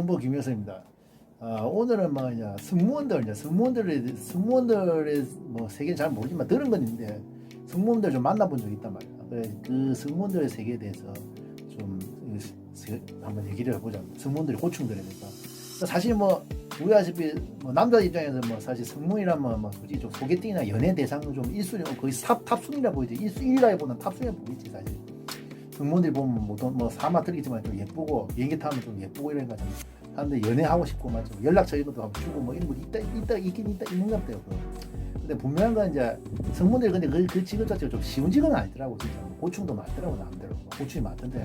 홍보 김효수입니다. 오늘은 뭐 이제 승무원들의 뭐 세계는 잘 모르지만 들은 건 있는데 승무원들 좀 만나본 적이 있단 말이야. 그래, 그 승무원들의 세계에 대해서 좀 한번 얘기를 해보자. 승무원들의 고충들에 대해서. 사실 뭐 우리 아시피 뭐 남자 입장에서 뭐 사실 승무원이라면 뭐 굳이 좀 소개팅이나 연애 대상은 좀 1순위 거의 탑순위라 보이지. 1순위라기보다는 탑순위라 보이지 사실. 승무원들이 보면 뭐 사마 들이지만 좀 예쁘고 비행기 타면 좀 예쁘고 이런 거 좀 하는데 연애하고 싶고 막 좀 연락처 이런 것도 한번 주고 뭐 이런 거 있긴 있는 것 같아요. 근데 분명한 건 이제 승무원들이 근데 그 직업 자체가 좀 쉬운 직업은 아니더라고. 진짜 고충도 많더라고. 나름대로 고충이 많던데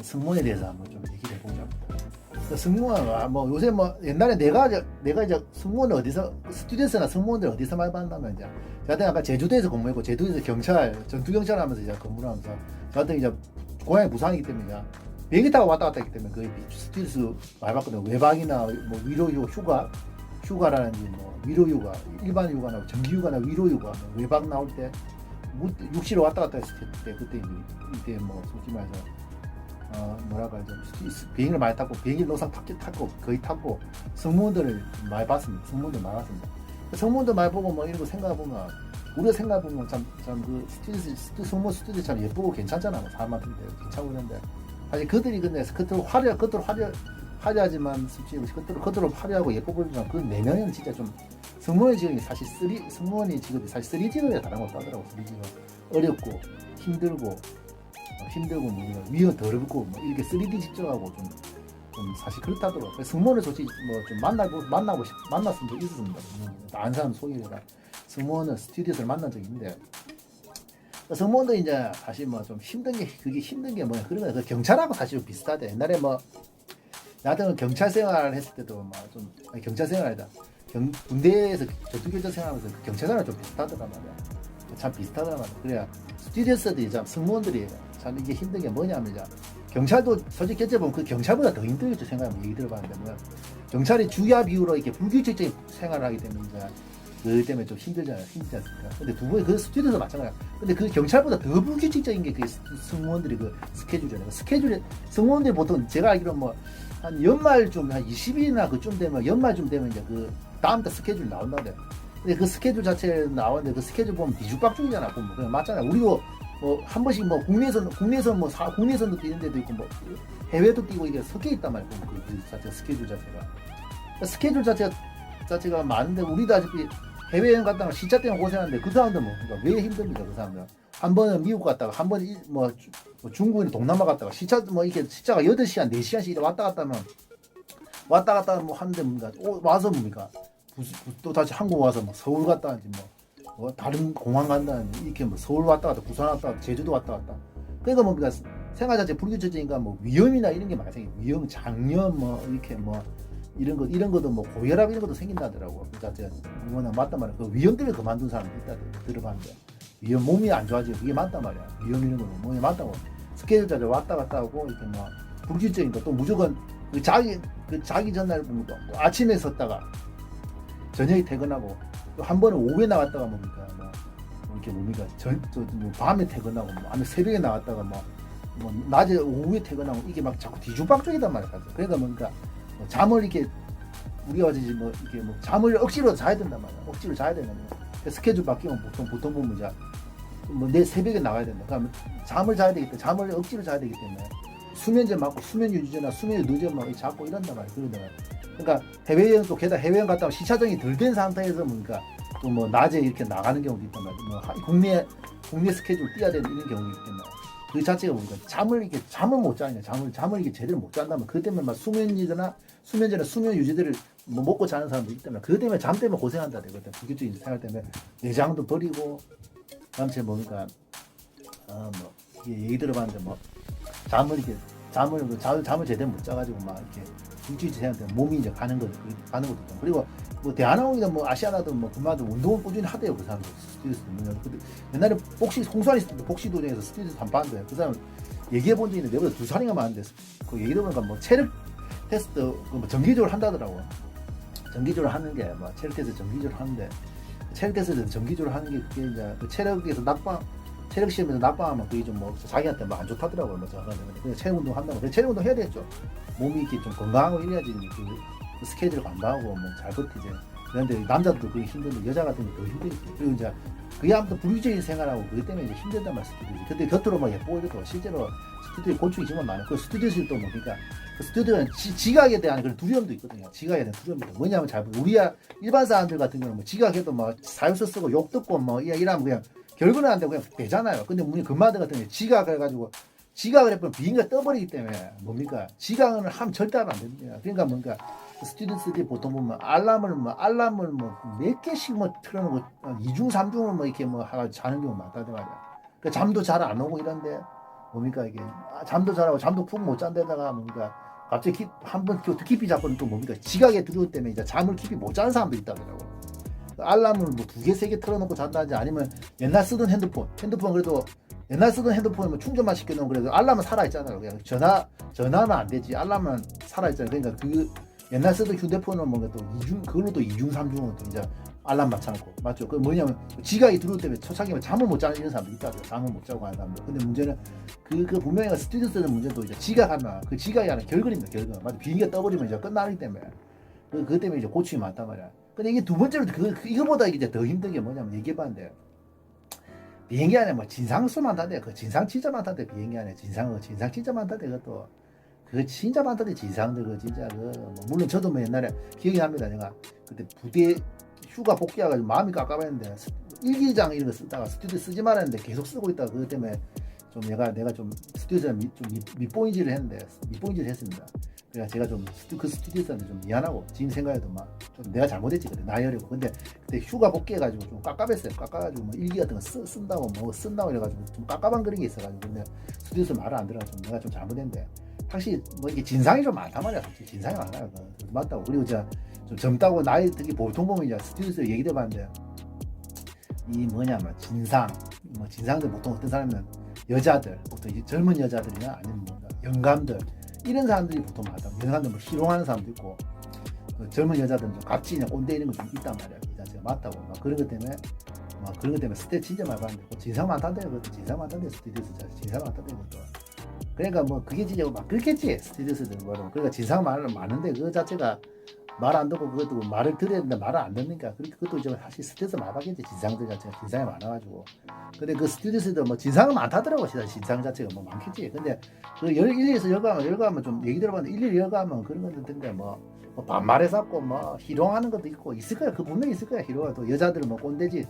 승무원에 대해서 한번 좀 얘기를 해보자. 승무원 뭐 요새 뭐 옛날에 내가 이제 승무원을 어디서 스튜디오스나 승무원들 어디서 많이 만나면 이제 제가 아까 제주도에서 근무했고 제주도에서 경찰 전투 경찰 하면서 이제 근무를 하면서 저한테 이제 고향이 부산이기 때문에 이제 비행기 타고 왔다 갔다 했기 때문에 거의 스튜디오스 많이 봤거든요. 외박이나 뭐 위로 휴가라든지 뭐 위로 휴가 일반 휴가나 정기 휴가나 위로 휴가 뭐 외박 나올 때 육시로 왔다 갔다 했을 때 그때 이때 뭐 솔직히 말해서 뭐랄까 좀 비행기를 많이 탔고 비행기 노상 탔고 거의 탔고 승무원들을 많이 봤습니다. 승무원들 많이 봤습니다. 승무원들 많이 보고 뭐 이런 거 생각해보면 우리가 생각해보면 참그 승무원 스튜디오 참 예쁘고 괜찮잖아. 뭐 사람 같은데 괜찮고 그런데 사실 그들이 근데 겉으로 화려하지만 솔직히 겉으로 화려하고 예뻐 보이지만 그 내면에는 진짜 좀 승무원의 직업이 사실 승무원의 직업이 사실 3직업에 다른 것도 하더라고. 3직업 어렵고 힘들고 뭐 위험 더럽고 뭐 이렇게 3D 직접하고 좀 사실 그렇다더라고. 승무원을 솔직히 뭐 좀 만났으면 좀 있었습니다. 아는 사람 소개가 승무원은 스튜디오에서 만난 적이 있는데 승무원도 이제 사실 뭐 좀 그게 힘든 게 뭐야 그런 거 경찰하고 사실 좀 비슷하대. 옛날에 뭐 나도 경찰 생활을 했을 때도 뭐 좀 경찰 생활이다. 군대에서 전투교장 생활하면서 그 경찰 생활 좀 비슷하더란 말이야. 참 비슷하더란 말이야. 그래야 스튜디오스들이 참 승무원들이 참 이게 힘든 게 뭐냐면 이제 경찰도 솔직히 견제 보면 그 경찰보다 더 힘들겠죠. 생각하면 얘기 들어봤는데 뭐 경찰이 주야 비유로 이렇게 불규칙적인 생활을 하기 때문에 이제 그 때문에 좀 힘들지 않습니까? 근데 두 분이 그 스튜디오도 마찬가지야. 근데 그 경찰보다 더 불규칙적인 게 그 승무원들이 그 스케줄이잖아요. 스케줄이 승무원들이 보통 제가 알기로 뭐 한 연말쯤 한 20일이나 그쯤 되면 연말쯤 되면 이제 그 다음 달 스케줄 나온다는데 근데 그 스케줄 자체 나오는데 그 스케줄 보면 뒤죽박죽이잖아. 보면 그냥 맞잖아요. 우리도 뭐 한 번씩 뭐 국내선도 뛰는 데도 있고 뭐 해외도 뛰고 이게 섞여 있단 말이에요. 그 자체 스케줄 자체가 스케줄 자체가 많은데 우리도 아직까지 해외여행 갔다가 시차 때문에 고생하는데 그 사람들 뭐 그러니까 왜 힘듭니까? 그 사람들 한 번은 미국 갔다가 한 번 뭐 중국이나 동남아 갔다가 시차 뭐 이게 시차가 8시간 4시간씩 왔다 갔다 하면 뭐 하는데 뭡니까? 와서 뭡니까? 또 다시 한국 와서 뭐 서울 갔다 하지 뭐 다른 공항 간다든지 이렇게 뭐 서울 왔다 갔다 부산 왔다 갔다 제주도 왔다 갔다 그러니까 뭡니까? 생활 자체 불규칙적이니까 뭐 위험이나 이런 게 많이 생겨. 위험, 장염 뭐 이렇게 뭐 이런 것도 뭐 고혈압 이런 것도 생긴다더라고. 그 자체 뭐나 맞단 말이야. 그 위험 때문에 그만둔 사람도 있다 들어봤는데 위험 몸이 안 좋아지고 그게 맞단 말이야. 위험 이런 거 몸이 맞다고. 스케줄 자체 왔다 갔다 하고 이렇게 뭐 불규칙적인 거 또 무조건 자기 전날 뭐 아침에 섰다가 저녁에 퇴근하고 또 한 번은 오후에 나갔다가 뭡니까 뭐 이렇게 뭡니까 뭐 밤에 퇴근하고 뭐 아니면 새벽에 나갔다가 뭐 낮에 오후에 퇴근하고 이게 막 자꾸 뒤죽박죽이단 말이야. 그러니까 뭡니까 뭐 잠을 이렇게 우리가 뭐 이렇게 뭐 잠을 억지로 자야 된단 말이야. 억지로 자야 되는 거야. 스케줄 바뀌면 보통 보면 이제 뭐 내 새벽에 나가야 된다. 그러면 잠을 자야 되기 때문에 잠을 억지로 자야 되기 때문에 수면제 맞고 수면 유지제나 수면 누제 막 잡고 이런단 말이야. 그러니까 해외여행도 게다가 해외여행 갔다가 시차정이 덜 된 상태에서 뭡니까 또 뭐 낮에 이렇게 나가는 경우도 있단 말이야. 뭐 국내 스케줄 뛰어야 되는 이런 경우이기 때문에 그 자체가 뭡니까 잠을 못 자냐 잠을 이게 제대로 못 잔다면 그 때문에 막 수면제나 수면 유지제를 뭐 먹고 자는 사람도 있기 때문에 그 때문에 잠 때문에 고생한다 되거든. 불규칙적인 생활 때문에 내장도 버리고 다음에 뭡니까 뭐 얘기 들어봤는데 뭐 잠을 제대로 못 자가지고 막 이렇게 불규칙 생활 때문에 몸이 이제 가는 것도 있고 그리고 뭐 대한항공이나 뭐 아시아나든 뭐 그만도 운동을 꾸준히 하대요. 그 사람들 스튜디오스 옛날에 홍수환 있을 때 복시 도장에서 스튜디오스 한판데 그 사람 얘기해 본 적이 있는데 내보다 2살인가 많은데 그 얘기 들어보니까 뭐 체력 테스트 뭐 정기적으로 한다더라고. 정기적으로 하는 게 뭐 체력 테스트 정기적으로 하는데 체력 테스트 정기적으로 하는 게 그게 이제 그 체력에서 체력 시험에서 낙방하면 그게 좀 뭐 자기한테 뭐 안 좋다더라고요. 뭐 저는 그냥 체력 운동 한다고. 근데 체력 운동 해야 되겠죠. 몸이 이렇게 좀 건강하고 이래야지 그 스케줄 간다고 뭐 잘 버티지. 그런데 남자도 그게 힘든데 여자 같은 게 더 힘들지. 그리고 이제 그게 아무튼 불규칙적인 생활하고 그것 때문에 이제 힘들단 말이지. 그때 겉으로 막 예쁘고 이래도 실제로 스튜디오에 곤충이 정말 많아요. 그 스튜디오에서 또 뭡니까? 그 스튜디오는 지각에 대한 그런 두려움도 있거든요. 지각에 대한 두려움도. 뭐냐면 잘 우리야 일반 사람들 같은 경우는 뭐 지각해도 뭐 사유서 쓰고 욕 듣고 뭐 이러면 그냥 결과는 안 되고 그냥 되잖아요. 근데 우리 금마들 같은 경우 지각을 해가지고 지각을 해버리면 비행기가 떠버리기 때문에 뭡니까? 지각을 하면 절대 하면 안 됩니다. 그러니까 뭔가 스튜디오들이 보통 보면 알람을 뭐 몇 개씩 뭐 틀어놓고 2중 3중을 뭐 이렇게 뭐 하고 자는 경우 많다는 말이야. 그 잠도 잘 안 오고 이런데 뭡니까 이게 잠도 잘하고 잠도 푹 못 잔데다가 뭡니까 갑자기 한번 깊이 잡고는 또 뭡니까 지각에 들어올 때문에 이제 잠을 깊이 못 자는 사람도 있다더라고. 알람을 뭐 2개, 3개 틀어놓고 잔다든지 아니면 옛날 쓰던 핸드폰 그래도 옛날 쓰던 핸드폰은 뭐 충전만 시켜놓으면 그래도 알람은 살아있잖아요. 그냥 전화는 안 되지. 알람은 살아있잖아요. 그러니까 그 옛날 쓰던 휴대폰은 뭔가 또 그걸로 또 2중, 3중은 또 이제 알람 맞춰놓고. 맞죠? 그 뭐냐면 지각이 들어올 때문에 초창기에 잠을 못 자는 이런 사람도 있다고요. 잠을 못 자고 하는 사람들. 근데 문제는 그 분명히 스튜디오 쓰는 문제도 이제 지각하면 그 지각이 아니라 결근입니다. 결근. 맞죠? 비행기가 떠버리면 이제 끝나기 때문에. 그것 때문에 이제 고충이 많단 말이야. 근데 이게 두 번째로 이거보다 이제 더 힘든 게 뭐냐면 얘기해봤는데 비행기 안에 뭐 진상수 많다대. 그 진상 진짜 많다대. 비행기 안에 진상 진짜 많다대. 그것도 그 진짜 많다대. 진상들 그 진짜 뭐 물론 저도 뭐 옛날에 기억이 납니다. 제가 그때 부대 휴가 복귀해가지고 마음이 깝깝했는데 일기장 이런 거 쓰다가 스튜디오 쓰지 말았는데 계속 쓰고 있다가 그것 때문에 좀 내가 좀 스튜디오에서 밑보인질을 했는데 밑보인질을 했습니다. 그러니까 제가 좀 그 스튜디오한테 좀 미안하고 지금 생각해도 막 좀 내가 잘못했지 그때 나이 어리고 근데 그때 휴가 복귀해가지고 좀 깝깝했어요. 깝깝가지고 뭐 일기 같은 거 쓴다고 뭐 쓴다고 이래가지고 좀 깝깝한 그런 게 있어가지고 근데 스튜디오에서 말을 안 들어가지고 내가 좀 잘못했는데 확실히 뭐 이게 진상이 좀 많단 말이야. 진상이 많아요. 맞다고. 그리고 좀 젊다고 나이 특히 보통 보면 이제 스튜디오에서 얘기를 해봤는데 이 뭐냐면 진상들 보통 어떤 사람은 여자들 보통 젊은 여자들이나 아니면 뭔가 영감들 이런 사람들이 보통 많다. 영감들 뭐 희롱하는 사람도 있고 젊은 여자들은 좀 갑질이나 꼰대 이런 거 좀 있단 말이야. 이 자체가 맞다고. 막 그런 것 때문에 스트레스 진짜 많이 받는데 진상 많다는데 그것도 진상 많다는데 스튜디오에서 진상 많다는데 그것도. 그러니까 뭐 그게 진짜 막 그렇겠지 스튜디오에서도 뭐로. 그러니까 진상 많은데 그 자체가 말 안 듣고 그것도 말을 들어야 되는데 말을 안 듣니까 그것도 이제 사실 스트레스 많이 받겠지. 진상들 자체가 진상이 많아가지고. 근데 그 스튜디오에서도 뭐 진상은 많다더라고. 진상 자체가 뭐 많겠지. 근데 그 일일에서 열거하면 좀 얘기 들어봤는데 일일이 열거하면 그런 건 있던데 뭐 반말해서 뭐 희롱하는 것도 있고 있을 거야. 그 분명히 있을 거야. 희롱도 여자들 뭐 꼰대지.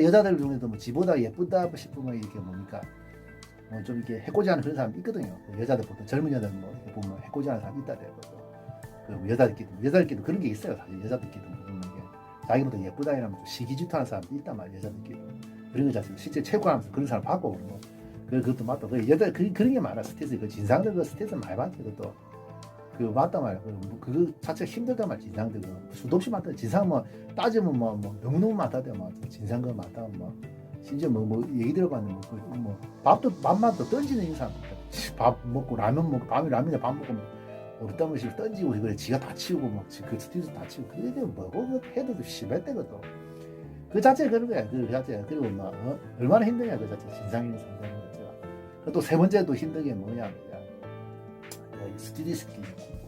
여자들 중에도 뭐 지보다 예쁘다 싶으면 이렇게 뭡니까 뭐 좀 이렇게 해코지하는 그런 사람이 있거든요. 여자들 보통 젊은 여자들 뭐 이렇게 보면 해코지하는 사람이 있다더라고요. 그 여자들끼리도 그런 게 있어요. 사실 여자들끼리도 그런 게 자기보다 예쁘다 이러면 좀 시기질투하는 사람도 있단 말이에요. 여자들끼리 그런 거 자체가 실제 체육하면서 그런 사람 봤고 뭐 그것도 맞다. 그 여자 그런 게 많아. 스트레스 그 진상들 그 스트레스 많이 받지. 그것도 그 맞단 말이야. 그거 자체가 힘들단 말이야. 진상들 수도 없이 많다. 진상 뭐 따지면 뭐 너무너무 많다대. 뭐 진상 거 많다. 뭐 심지어 뭐 얘기 들어봤는데 밥만 또 던지는 인상. 밥 먹고 라면 먹고 밤에 라면에 밥 먹고 어떤 것이 던지고 그래 지가 다 치우고 막 그 스튜디오 다 치우고 그래 뭐고 해도 심했대 그것도. 그 자체 그런 거야. 그 자체 그리고 막 얼마나 힘드냐 그 자체 진상인 상상인 자체가. 또 세 번째도 힘든 게 뭐냐. 스튜디오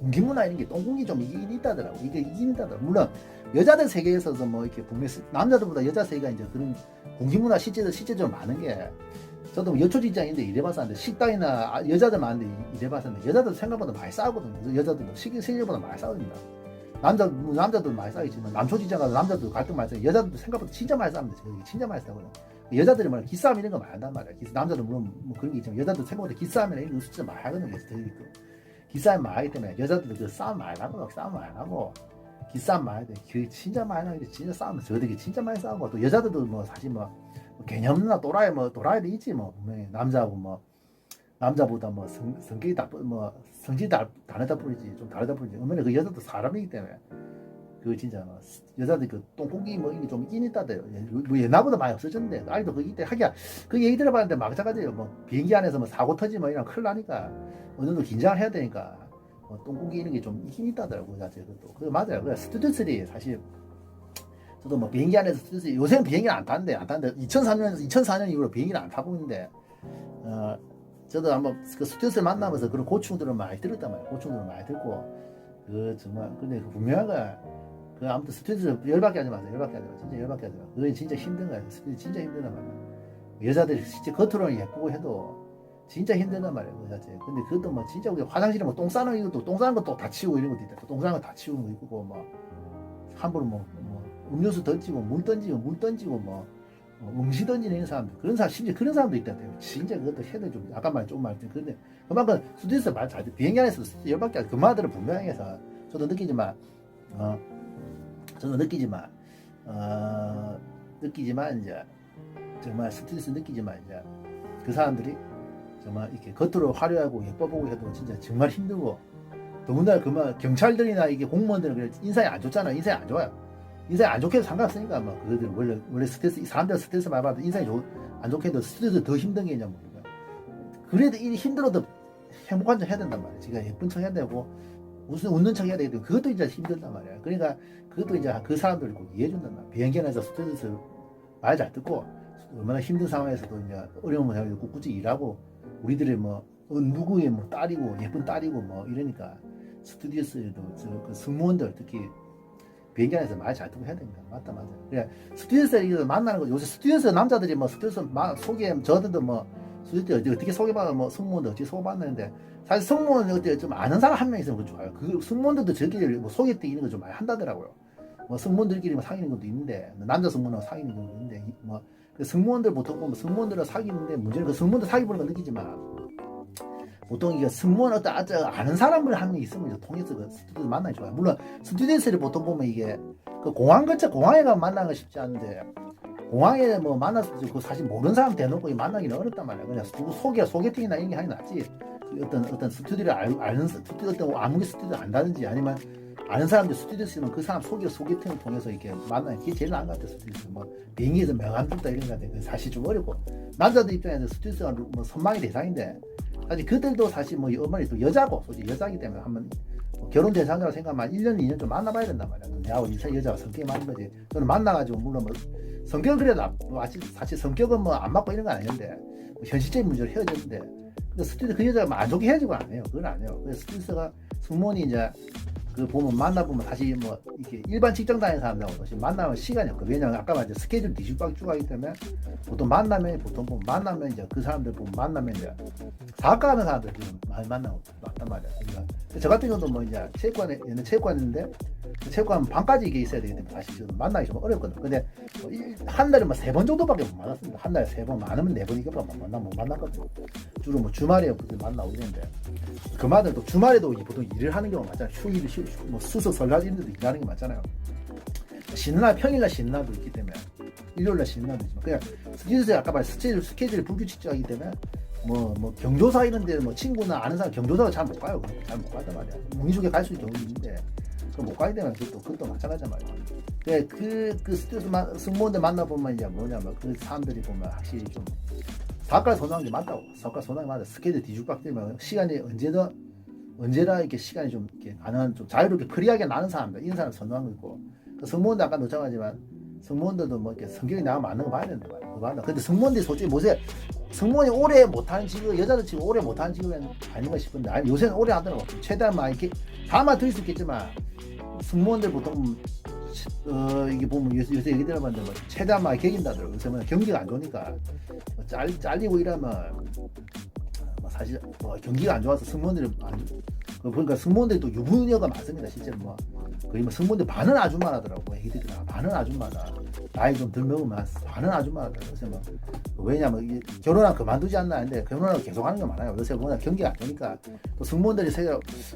공기문화 이런 게 똥공기 좀 이긴 있다더라고. 이게 이긴 있다더라고. 물론 여자들 세계에서도 뭐 이렇게 보면 남자들보다 여자 세계가 이제 그런 공기문화 실제적으로 많은 게 저도 뭐 여초직장인데 일해봤었는데 식당이나 여자들 많은데 일해봤었는데 여자들 생각보다 많이 싸우거든요. 여자들도 실력보다 많이 싸웁니다. 남자도 많이 싸우지만 남초직장 가서 남자도 갈등 많이 싸우고 여자들도 생각보다 진짜 많이 싸웁니다. 진짜 많이 싸우거든요. 여자들이 뭐 기싸움 이런 거 많이 한단 말이야. 남자도 물론 뭐 그런 게 있지만 여자도 생각보다 기싸움이나 이런 거 진짜 많이 하거든요. 기싸움 많이 하기 때문에 여자들도 그 싸움 많이 하고 기싸움 많이 돼. 그 진짜 많이 하는데 진짜 싸움 저들이 진짜 많이 싸우고 또 여자들도 뭐 사실 뭐 개념나 또라이도 있지 뭐 분명히 남자보다 뭐 성격이 성질이 다르다 뿐이지 좀 다르다 뿐이지 어머니 그 여자도 사람이기 때문에 그 진짜 뭐 여자들 그 똥고기 뭐 이게 좀 있긴 있다대요. 뭐 옛날보다 많이 없어졌는데 아직도 그 이때 하기야 그 얘기 들어봤는데 마찬가지예요. 뭐 비행기 안에서 뭐 사고 터지 뭐 이런 큰일 나니까 어느 정도 긴장을 해야 되니까 똥고기 이런 게 좀 있긴 있다더라고 그 자체 그것도. 그 맞아요. 그 스튜디오 3 사실 저도 뭐 비행기 안에서 스튜디오스 요새는 비행기를 안 타는데 2004년 이후로 비행기를 안 타고 있는데 저도 한번 그 스튜디오스를 만나면서 그런 고충들을 많이 들었단 말이에요. 고충들을 많이 듣고 그 정말 근데 그 분명하게 그 아무튼 스튜디오스 열받게 하지 마세요. 진짜 열받게 하지 마세요. 그게 진짜 힘든 거예요. 스튜디오스 진짜 힘들단 말이에요. 여자들이 진짜 겉으로는 예쁘고 해도 진짜 힘들단 말이에요. 그 자체. 근데 그것도 뭐 진짜 우리 화장실에 뭐 똥 싸는 이것도 똥 싸는 거 또 다 치우고 이런 것도 있다. 똥 싸는 거 다 치우는 거 있고 뭐 함부로 뭐 음료수 던지고 물 던지고 뭐 음식 던지는 이런 사람들 그런 사람 심지어 그런 사람도 있다. 진짜 그것도 해도 좀 아까 좀 말했지. 근데 그만큼 스튜디오스 말 잘 비행기 안에서 열받게 하지. 그 말들을 분명히 해서 저도 느끼지만 이제 정말 스트레스 느끼지만 이제 그 사람들이 정말 이렇게 겉으로 화려하고 예뻐 보고 해도 진짜 정말 힘들고 더군다나 그만 경찰들이나 이게 공무원들은 인상이 안 좋잖아. 인상이 안 좋아요. 인상이 안 좋게 해도 상관없으니까 뭐 그들 원래 스트레스 사람들 스트레스 많이 받아도 인상이 안 좋게 해도 스트레스 더 힘든 게 있냐 모르겠어. 그래도 이 힘들어도 행복한 척 해야 된단 말이야. 지가 예쁜 척 해야 되고 무슨 웃는 척 해야 되고 그것도 이제 힘들단 말이야. 그러니까 그것도 이제 그 사람들을 꼭 이해해 준단 말이야. 비행기 안에서 스트레스 말 잘 듣고 얼마나 힘든 상황에서도 이제 어려운 거 해가지고 꿋꿋이 일하고 우리들의 뭐 누구의 뭐 딸이고 예쁜 딸이고 뭐 이러니까 스튜디오스에도 그 승무원들 특히 비행기 안에서 말 잘 듣고 해야 됩니다. 맞다. 그래 스튜디오스에서 만나는 거 요새 스튜디오스 남자들이 뭐 스튜디오스 소개 저들도 뭐 스튜디오스 어떻게 소개받아 뭐 승무원들 어떻게 소개받는데 사실 승무원 어때 좀 아는 사람 한 명 있으면 그 좋아요. 그 승무원들도 저끼리 뭐 소개팅 이런 거 좀 많이 한다더라고요. 뭐 승무원들끼리 뭐 사귀는 것도 있는데 남자 승무원하고 사귀는 것도 있는데 뭐 승무원들 보통 보면 승무원들은 사귀는데 문제는 그 승무원들 사귀 보는 거 느끼지만 보통 이게 승무원 어떤 아는 사람을 한 명 있으면 이제 통해서 그 스튜디오스 만나기 좋아요. 물론 스튜디오스를 보통 보면 이게 그 공항에 가면 만나는 거 쉽지 않은데 공항에 뭐 만나서 그 사실 모르는 사람 대놓고 만나기는 어렵단 말이야. 그냥 누구 소개팅이나 이런 게 하긴 낫지. 어떤 스튜디오를 아는 스튜디오 어떤 아무리 스튜디오 안다든지 아니면 아는 사람들 스튜디오스면 그 사람 소개팅을 통해서 이렇게 만나는 게 제일 나은 것 같아. 스튜디오스 뭐 비행기에서 명함 줬다 이런 거 같아. 사실 좀 어렵고 남자들 입장에서 스튜디오스가 뭐 선망의 대상인데 사실 그들도 사실 뭐 어머니 또 여자고 솔직히 여자이기 때문에 한번 뭐 결혼 대상자로 생각하면 1년 2년 좀 만나봐야 된단 말이야. 내하고 여자가 성격이 맞는 거지. 저는 만나가지고 물론 뭐 성격은 그래도 사실 성격은 뭐 안 맞고 이런 건 아닌데 뭐 현실적인 문제로 헤어졌는데 근데 스튜디오스 그 여자가 뭐 안 좋게 헤어지고 안 해요. 그건 안 해요. 그래서 스튜디오스가 승무원이 이제 그 보면 만나보면 다시 뭐 이렇게 일반 직장 다니는 사람들하고 다시 만나면 시간이 없고 왜냐면 아까 말했죠 스케줄 뒤죽박죽 하기 때문에 보통 만나면 이제 그 사람들 보면 만나면 이제 사학과 하는 사람들 지금 많이 만나고 왔단 말이야. 그러니까 저 같은 경우도 뭐 이제 얘는 체육관인데 체육관 방까지 이게 있어야 되기 때문에 사실 좀 만나기 좀 어렵거든. 근데 한 달에 뭐 3번 정도밖에 못 만났습니다. 한 달에 3번 많으면 4번 이것밖에 못 만났거든요. 주로 뭐 주말에 만나고 이랬는데 그 말은 또 주말에도 보통 일을 하는 경우가 많잖아요. 휴일 뭐 수석 설날 이런 데도 일하는 게 많잖아요. 쉬는 날 평일날 쉬는 날도 있기 때문에 일요일날 쉬는 날도 있지만 그냥 스튜디오스에 아까 말한 스케줄이 불규칙적이기 때문에 뭐 경조사 이런데 뭐 친구나 아는 사람 경조사가 잘 못 가요. 잘 못 가단 말이야. 뭉이속에 갈 수 있는 경우도 있는데 못 가게 되면 그것도 마찬가지란 말이야. 그 스튜디오스 승무원들 만나보면 이제 뭐냐면 그 사람들이 보면 확실히 좀 사업가 선호하는 게 맞다고. 사업가 선호하는 게 맞다. 스케줄 뒤죽박죽이면 시간이 언제나 이렇게 시간이 좀 이렇게 가능한 좀 자유롭게 프리하게 나는 사람들 이런 사람 선호하는 거 있고 그 승무원도 아까 노정하지만 승무원들도 뭐 이렇게 성격이 나가 맞는 거 봐야 된다 말이야. 맞다. 근데 승무원들이 솔직히 뭐세 승무원이 오래 못하는 직업 여자들 치고 오래 못하는 직업은 아닌가 싶은데 아니 요새는 오래 하더라고. 최대한 막 이렇게 다만 들을 수 있겠지만 승무원들 보통 이게 보면 요새 얘기 들어봤는데 뭐 최대한 많이 개긴다더라고요. 요새 뭐 경기가 안 좋으니까 뭐 잘리고 이러면 뭐 사실 뭐 경기가 안 좋아서 승무원들이 그러니까 승무원들이 또 유부녀가 많습니다. 실제로 뭐 거의 뭐 승무원들 반은 아줌마라더라고. 얘기들이 반은 아줌마다. 나이 좀 덜 먹으면 반은 아줌마라더라고. 요새 뭐 왜냐면 결혼하면 그만두지 않나 했는데 결혼하고 계속 하는 게 많아요. 요새 워낙 경기가 안 좋으니까 또 승무원들이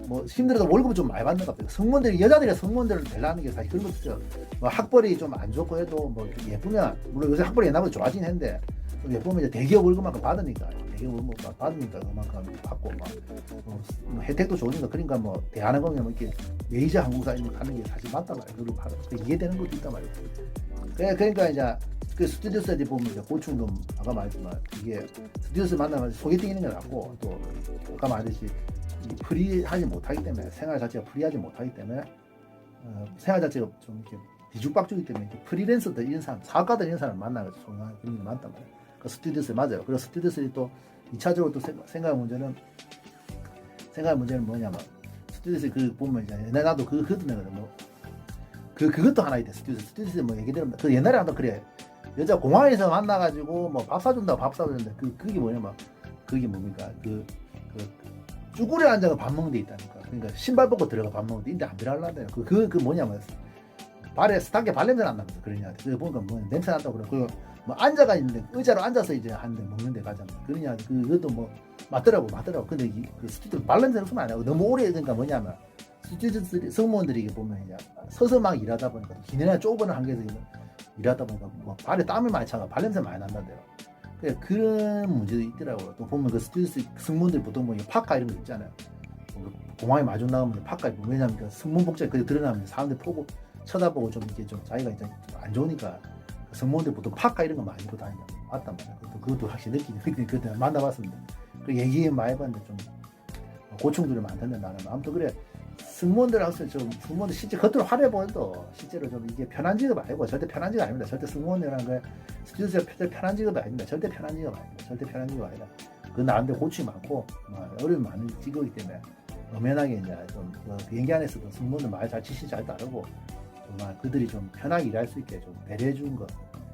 뭐 힘들어도 월급을 좀 많이 받는 것 같아요. 승무원들이 여자들이 승무원들을 되려는 게 사실 그런 것도 있어요. 뭐 학벌이 좀 안 좋고 해도 뭐 예쁘면 물론 요새 학벌이 옛날보다 좋아지긴 했는데 예쁘면 이제 대기업 월급만큼 받으니까 그만큼 받고 막 뭐 혜택도 좋으니까 그러니까 뭐 대한항공이나 뭐 이렇게 메이저 항공사 가는 게 사실 맞단 말이에요. 그리고 이해되는 것도 있단 말이에요. 그러니까 이제 그 스튜디오스에 보면 이제 고충도 아까 말했지만 이게 스튜디오스 만나면 소개팅 있는 게 낫고 또 아까 말했듯이 프리하지 못하기 때문에 생활 자체가 프리하지 못하기 때문에 생활 자체가 좀 이렇게 뒤죽박죽이기 때문에 프리랜서들 이런 사람, 사업가들 이런 사람 만나가지고 소통하는 그런 게 많단 말이에요. 그 스튜디오스 맞아요. 그리고 스튜디오스들이 또 2차적으로 또 생각할 문제는 뭐냐면 스튜디오스 그 보면 이제 옛날 나도 그 흐드내거든 뭐. 그것도 하나 있대. 스튜디오스 뭐 얘기들은 그 옛날에 한번 그래. 여자 공항에서 만나가지고 뭐 밥 사준다고 밥 사주는데 그게 뭐냐면 그게 뭡니까 그 쭈구리 앉아서 밥 먹는 데 있다니까. 그러니까 신발 벗고 들어가 밥 먹는 데 인데 안 들어갈란다요. 그 뭐냐면 발에 스타게 발냄새 난다면서 그러냐. 그래 보니까 뭐 냄새 난다고 그래. 뭐 앉아가 있는데 의자로 앉아서 이제 하는데 먹는 데 가잖아. 그러냐. 그것도 뭐 맞더라고. 근데 그 스튜디오 발냄새는 없으면 안 하고 너무 오래 그러니까 뭐냐면 스튜디오 승무원들이 보면 이제 서서 막 일하다 보니까 기내나 좁은 환경에서 일하다 보니까 뭐 발에 땀이 많이 차가 발냄새 많이 난다대요. 그런 문제도 있더라고요. 또 보면 그 스튜디오 승무원들 보통 뭐 파카 이런 거 있잖아요. 공항에 마주 나가면 파카 입고 왜냐면 그 승무원 복장이 그게 드러나면 사람들 보고 쳐다보고 좀 이렇게 좀 자기가 이제 안 좋으니까 승무원들 보통 파카 이런 거 많이 입고 다닌다. 맞단 말이야. 그것도 확실히 느끼네. 그때 만나봤습니다. 그 얘기 많이 해봤는데 좀 고충들이 많던데 나는 아무튼 그래. 승무원들하고 좀 승무원들 실제 겉으로 화려해 보여도 실제로 좀 이게 편한 직업 아니고 절대 편한 직업 아닙니다. 절대 승무원이라는 거 스튜디오에서 편한 직업 아닙니다. 절대 편한 직업 아닙니다. 절대 편한 직업 아니다. 그 나름대로 고충이 많고 어려움이 많은 직업이기 때문에 엄연하게 이제 좀 비행기 안에서도 승무원들 말 잘 지시 잘 따르고 정말 그들이 좀 편하게 일할 수 있게 좀 배려해 주는 것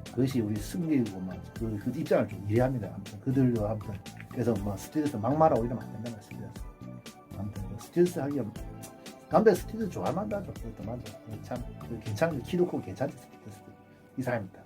그것이 우리 승객이고 그 입장을 좀 이해합니다. 아무튼 그들도 아무튼 그래서 스튜디오에서 막말하고 이러면 안 된다는 말씀이었어요. 아무튼 스튜디오에서 하기 남자 스튜디오 좋아할 만하죠. 그것도 맞아. 참 괜찮은 키도 크고 괜찮은 스튜디오 이상입니다.